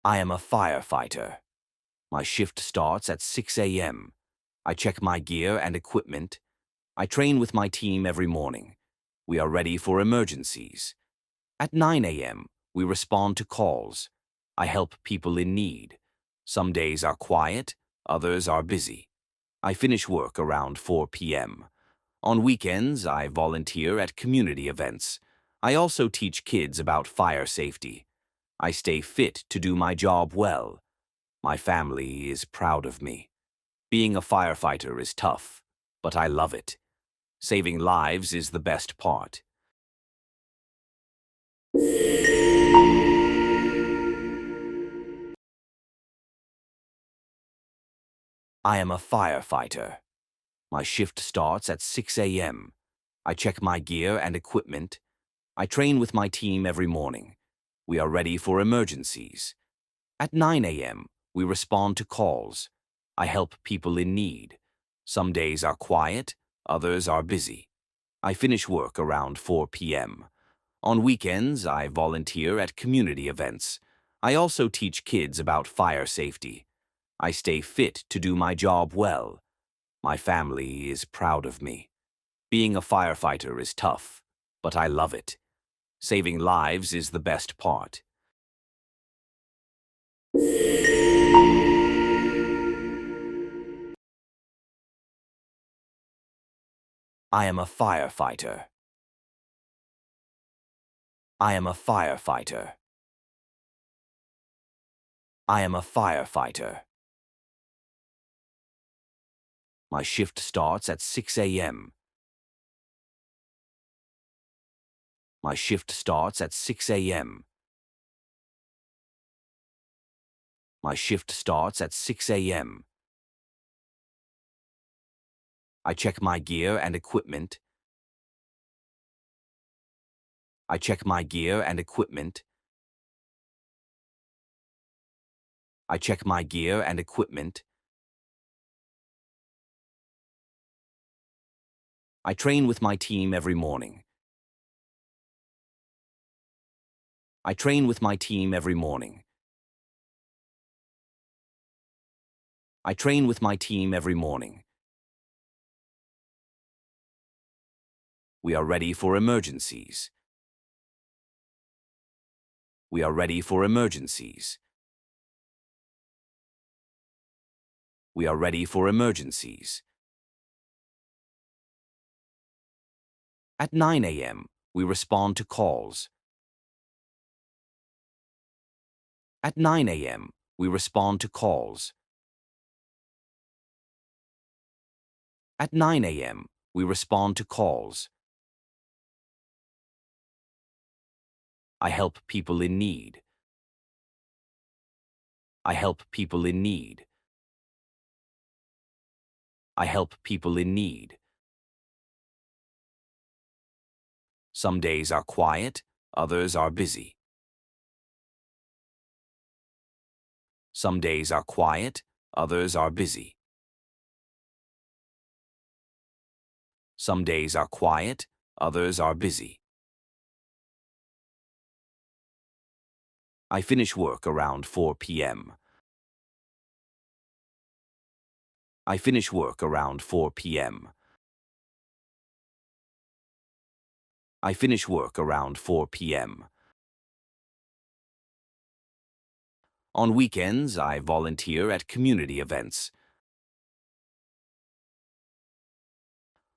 I am a firefighter. My shift starts at 6 a.m. I check my gear and equipment. I train with my team every morning. We are ready for emergencies. At 9 a.m., we respond to calls. I help people in need. Some days are quiet, others are busy. I finish work around 4 p.m. On weekends, I volunteer at community events. I also teach kids about fire safety. I stay fit to do my job well. My family is proud of me. Being a firefighter is tough, but I love it. Saving lives is the best part. I am a firefighter. My shift starts at 6 a.m. I check my gear and equipment. I train with my team every morning. We are ready for emergencies. At 9 a.m., we respond to calls. I help people in need. Some days are quiet, others are busy. I finish work around 4 p.m. On weekends, I volunteer at community events. I also teach kids about fire safety. I stay fit to do my job well. My family is proud of me. Being a firefighter is tough, but I love it. Saving lives is the best part. I am a firefighter. I am a firefighter. I am a firefighter. My shift starts at 6 a.m. My shift starts at 6 a.m. My shift starts at 6 a.m. I check my gear and equipment. I check my gear and equipment. I check my gear and equipment. I train with my team every morning. I train with my team every morning. I train with my team every morning. We are ready for emergencies. We are ready for emergencies. We are ready for emergencies. At 9 a.m., we respond to calls. At 9 a.m., we respond to calls. At 9 a.m., we respond to calls. I help people in need. I help people in need. I help people in need. Some days are quiet, others are busy. Some days are quiet, others are busy. Some days are quiet, others are busy. I finish work around 4 p.m. I finish work around 4 p.m. I finish work around 4 p.m. On weekends, I volunteer at community events.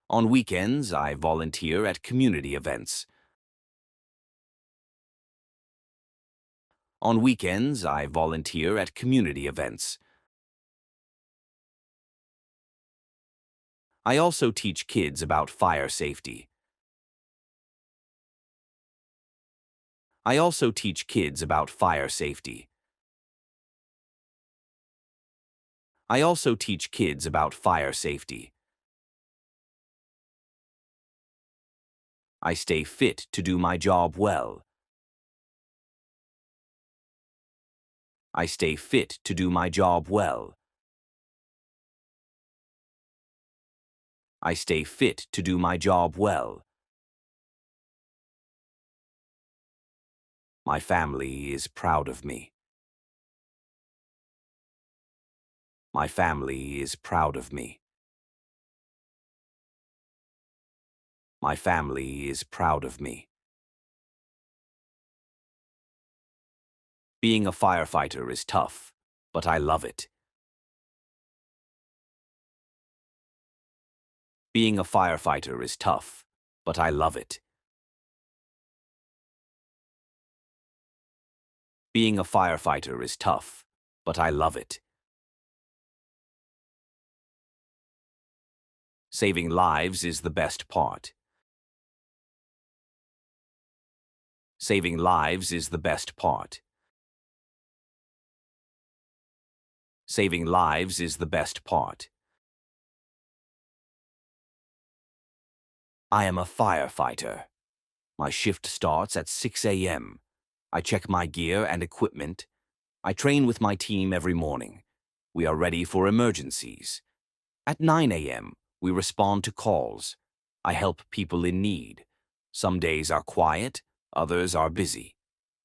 On weekends, I volunteer at community events. On weekends, I volunteer at community events. I also teach kids about fire safety. I also teach kids about fire safety. I also teach kids about fire safety. I stay fit to do my job well. I stay fit to do my job well. I stay fit to do my job well. My family is proud of me. My family is proud of me. My family is proud of me. Being a firefighter is tough, but I love it. Being a firefighter is tough, but I love it. Being a firefighter is tough, but I love it. Saving lives is the best part. Saving lives is the best part. Saving lives is the best part. I am a firefighter. My shift starts at 6 a.m. I check my gear and equipment. I train with my team every morning. We are ready for emergencies. At 9 a.m., we respond to calls. I help people in need. Some days are quiet, others are busy.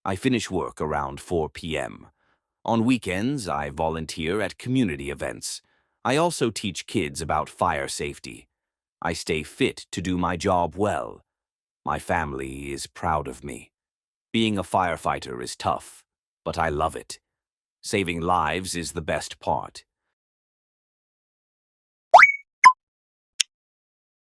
I finish work around 4 p.m. On weekends, I volunteer at community events. I also teach kids about fire safety. I stay fit to do my job well. My family is proud of me. Being a firefighter is tough, but I love it. Saving lives is the best part.